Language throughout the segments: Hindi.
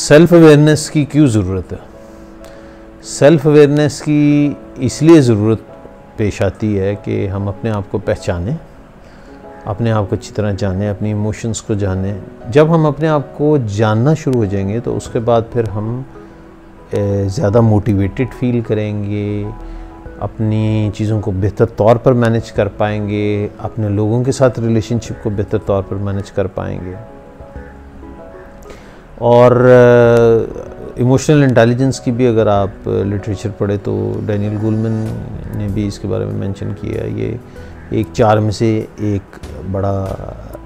सेल्फ अवेयरनेस की क्यों ज़रूरत है? सेल्फ अवेयरनेस की इसलिए ज़रूरत पेश आती है कि हम अपने आप को पहचानें, अपने आप को अच्छी तरह जानें, अपनी इमोशंस को जानें। जब हम अपने आप को जानना शुरू हो जाएंगे तो उसके बाद फिर हम ज़्यादा मोटिवेटेड फील करेंगे, अपनी चीज़ों को बेहतर तौर पर मैनेज कर पाएंगे, अपने लोगों के साथ रिलेशनशिप को बेहतर तौर पर मैनेज कर पाएंगे। और इमोशनल इंटेलिजेंस की भी अगर आप लिटरेचर पढ़े तो डैनियल गोलमैन ने भी इसके बारे में मेंशन किया है। ये एक 4 में से एक बड़ा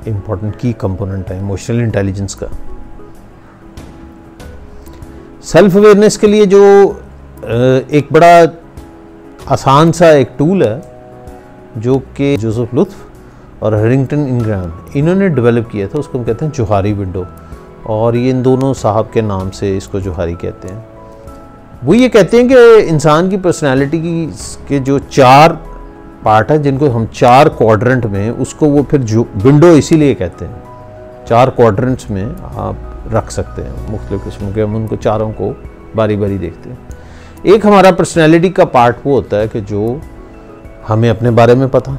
इम्पोर्टेंट की कंपोनेंट है इमोशनल इंटेलिजेंस का। सेल्फ अवेयरनेस के लिए जो एक बड़ा आसान सा एक टूल है जो कि जोसेफ लुत्फ और हैरिंगटन इंग्राम इन्होंने डेवलप किया था, उसको हम कहते हैं जोहारी विंडो। और ये इन दोनों साहब के नाम से इसको जोहारी कहते हैं। वो ये कहते हैं कि इंसान की पर्सनैलिटी के जो 4 पार्ट हैं जिनको हम 4 क्वाड्रेंट में, उसको वो फिर जो विंडो इसीलिए कहते हैं। 4 क्वाड्रेंट्स में आप रख सकते हैं मुख्तलिफ किस्मों के, हम उनको चारों को बारी बारी देखते हैं। एक हमारा पर्सनैलिटी का पार्ट वो होता है कि जो हमें अपने बारे में पता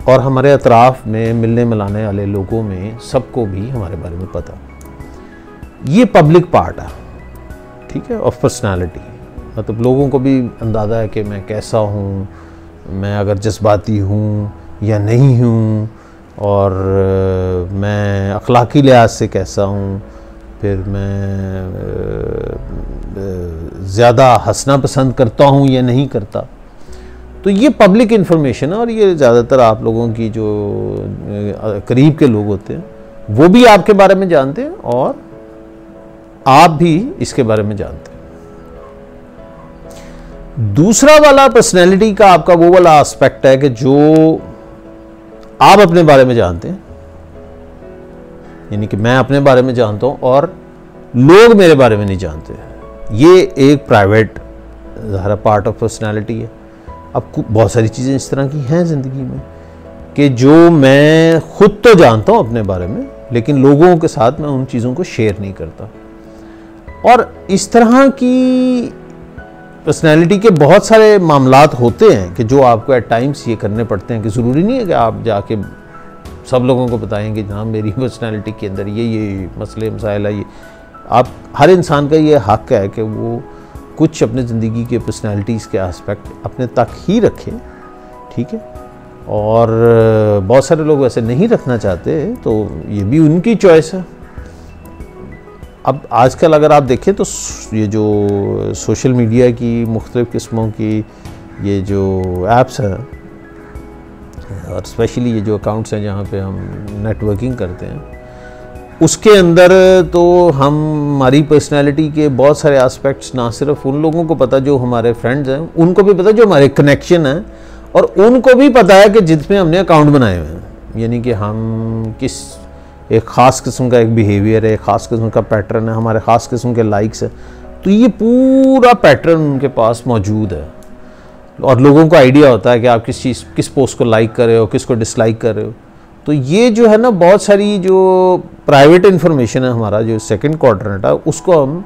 और हमारे अतराफ़ में मिलने मिलाने वाले लोगों में सबको भी हमारे बारे में पता। ये पब्लिक पार्ट है, ठीक है, ऑफ पर्सनालिटी। मतलब लोगों को भी अंदाज़ा है कि मैं कैसा हूँ, मैं अगर जज्बाती हूँ या नहीं हूँ, और मैं अखलाकी लिहाज से कैसा हूँ, फिर मैं ज़्यादा हंसना पसंद करता हूँ या नहीं करता। तो ये पब्लिक इन्फॉर्मेशन है और ये ज़्यादातर आप लोगों की जो करीब के लोग होते हैं वो भी आपके बारे में जानते हैं और आप भी इसके बारे में जानते हैं। दूसरा वाला पर्सनैलिटी का आपका वो वाला एस्पेक्ट है कि जो आप अपने बारे में जानते हैं, यानी कि मैं अपने बारे में जानता हूं और लोग मेरे बारे में नहीं जानते। ये एक प्राइवेट ज़ाहिर पार्ट ऑफ पर्सनैलिटी है। अब बहुत सारी चीज़ें इस तरह की हैं ज़िंदगी में कि जो मैं खुद तो जानता हूं अपने बारे में, लेकिन लोगों के साथ मैं उन चीज़ों को शेयर नहीं करता। और इस तरह की पर्सनैलिटी के बहुत सारे मामलात होते हैं कि जो आपको एट टाइम्स ये करने पड़ते हैं कि ज़रूरी नहीं है कि आप जाके सब लोगों को बताएं कि जनाब मेरी पर्सनैलिटी के अंदर ये मसले मसाइल है। ये आप हर इंसान का ये हक़ है कि वो कुछ अपने ज़िंदगी के पर्सनैलिटीज़ के एस्पेक्ट अपने तक ही रखें, ठीक है। और बहुत सारे लोग वैसे नहीं रखना चाहते, तो ये भी उनकी चॉइस है। अब आजकल अगर आप देखें तो ये जो सोशल मीडिया की मुख्तलिफ़ किस्मों की ये जो ऐप्स हैं और स्पेशली ये जो अकाउंट्स हैं जहाँ पे हम नेटवर्किंग करते हैं, उसके अंदर तो हमारी पर्सनैलिटी के बहुत सारे एस्पेक्ट्स ना सिर्फ उन लोगों को पता जो हमारे फ्रेंड्स हैं, उनको भी पता जो हमारे कनेक्शन हैं, और उनको भी पता है कि जिसमें हमने अकाउंट बनाए हुए हैं, यानी कि हम किस एक ख़ास किस्म का एक बिहेवियर है, एक ख़ास किस्म का पैटर्न है, हमारे ख़ास किस्म के लाइक्स है। तो ये पूरा पैटर्न उनके पास मौजूद है और लोगों को आइडिया होता है कि आप किस पोस्ट को लाइक कर रहे हो, किसको डिसलाइक कर रहे हो। तो ये जो है ना, बहुत सारी जो प्राइवेट इन्फॉर्मेशन है, हमारा जो सेकंड क्वाड्रेंट है, उसको हम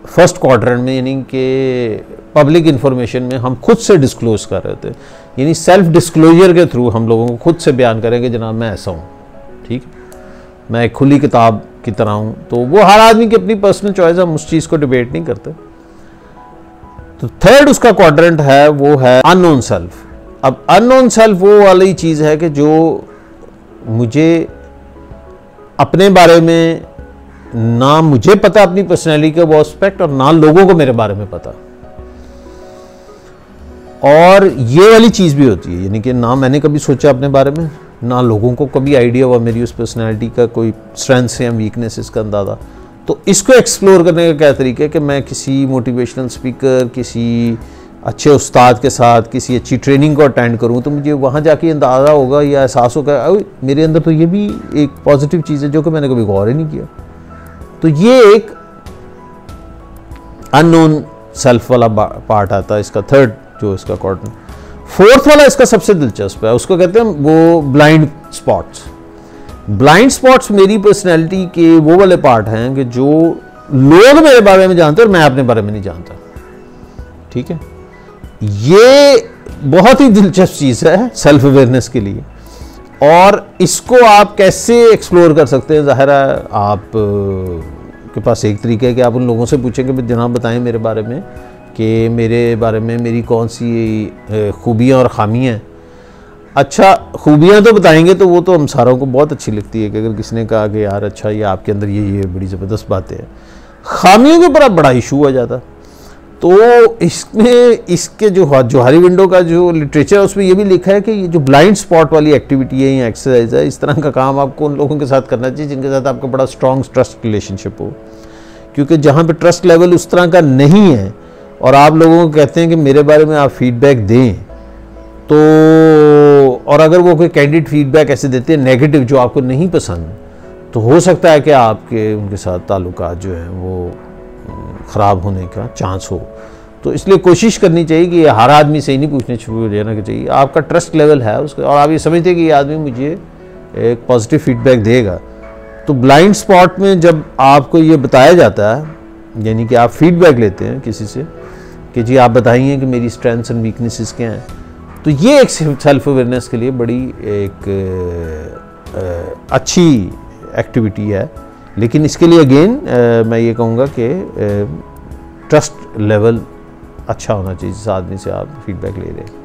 फर्स्ट क्वाड्रेंट में यानी कि पब्लिक इन्फॉर्मेशन में हम खुद से डिस्क्लोज कर रहे थे। यानी सेल्फ डिस्क्लोजर के थ्रू हम लोगों को खुद से बयान करेंगे जनाब मैं ऐसा हूँ, ठीक है, मैं एक खुली किताब की तरह हूँ। तो वो हर आदमी की अपनी पर्सनल चॉइस है, हम उस चीज़ को डिबेट नहीं करते। तो थर्ड उसका क्वाड्रेंट है वो है अननोन सेल्फ। अब अननोन सेल्फ वो वाली चीज़ है कि जो मुझे अपने बारे में ना मुझे पता अपनी पर्सनैलिटी का वो एस्पेक्ट, और ना लोगों को मेरे बारे में पता। और ये वाली चीज़ भी होती है, यानी कि ना मैंने कभी सोचा अपने बारे में, ना लोगों को कभी आइडिया हुआ मेरी उस पर्सनैलिटी का कोई स्ट्रेंथ्स या वीकनेसेस का अंदाज़ा। तो इसको एक्सप्लोर करने का क्या तरीका है कि मैं किसी मोटिवेशनल स्पीकर, किसी अच्छे उस्ताद के साथ किसी अच्छी ट्रेनिंग को अटेंड करूं, तो मुझे वहाँ जाके अंदाज़ा होगा या एहसास होगा मेरे अंदर तो ये भी एक पॉजिटिव चीज़ है जो कि मैंने कभी गौर ही नहीं किया। तो ये एक अननोन सेल्फ वाला पार्ट आता है, इसका थर्ड जो इसका क्वाड्रेंट। फोर्थ वाला इसका सबसे दिलचस्प है, उसको कहते हैं वो ब्लाइंड स्पॉट्स। ब्लाइंड स्पॉट्स मेरी पर्सनैलिटी के वो वाले पार्ट हैं कि जो लोग मेरे बारे में जानते हैं और मैं अपने बारे में नहीं जानता। ठीक है, ये बहुत ही दिलचस्प चीज़ है सेल्फ अवेयरनेस के लिए, और इसको आप कैसे एक्सप्लोर कर सकते हैं? ज़ाहिर है आप के पास एक तरीका है कि आप उन लोगों से पूछेंगे कि जनाब बताएं मेरे बारे में, कि मेरे बारे में मेरी कौन सी खूबियाँ और ख़ामियाँ हैं। अच्छा, खूबियाँ तो बताएंगे तो वो तो हम सारों को बहुत अच्छी लगती है कि अगर किसी ने कहा कि यार अच्छा ये आपके अंदर ये बड़ी ज़बरदस्त बातें हैं। ख़ामियों के ऊपर अब बड़ा इशू हो जाता। तो इसमें इसके जो जोहारी विंडो का जो लिटरेचर है उसमें ये भी लिखा है कि ये जो ब्लाइंड स्पॉट वाली एक्टिविटी है या एक्सरसाइज है, इस तरह का काम आपको उन लोगों के साथ करना चाहिए जिनके साथ आपका बड़ा स्ट्रॉन्ग ट्रस्ट रिलेशनशिप हो, क्योंकि जहाँ पे ट्रस्ट लेवल उस तरह का नहीं है और आप लोगों को कहते हैं कि मेरे बारे में आप फीडबैक दें, तो और अगर वो कोई कैंडिड फीडबैक ऐसे देते हैं नेगेटिव जो आपको नहीं पसंद, तो हो सकता है कि आपके उनके साथ ताल्लुकात जो हैं वो ख़राब होने का चांस हो। तो इसलिए कोशिश करनी चाहिए कि हर आदमी से ही नहीं पूछने शुरू हो जाना चाहिए, आपका ट्रस्ट लेवल है उसका और आप ये समझते हैं कि ये आदमी मुझे एक पॉजिटिव फीडबैक देगा। तो ब्लाइंड स्पॉट में जब आपको ये बताया जाता है, यानी कि आप फीडबैक लेते हैं किसी से कि जी आप बताइए कि मेरी स्ट्रेंथ्स एंड वीकनेसेस क्या हैं, तो ये एक सेल्फ अवेयरनेस के लिए बड़ी एक अच्छी एक्टिविटी है। लेकिन इसके लिए अगेन मैं ये कहूँगा कि ट्रस्ट लेवल अच्छा होना चाहिए जिस आदमी से आप फीडबैक ले रहे हैं।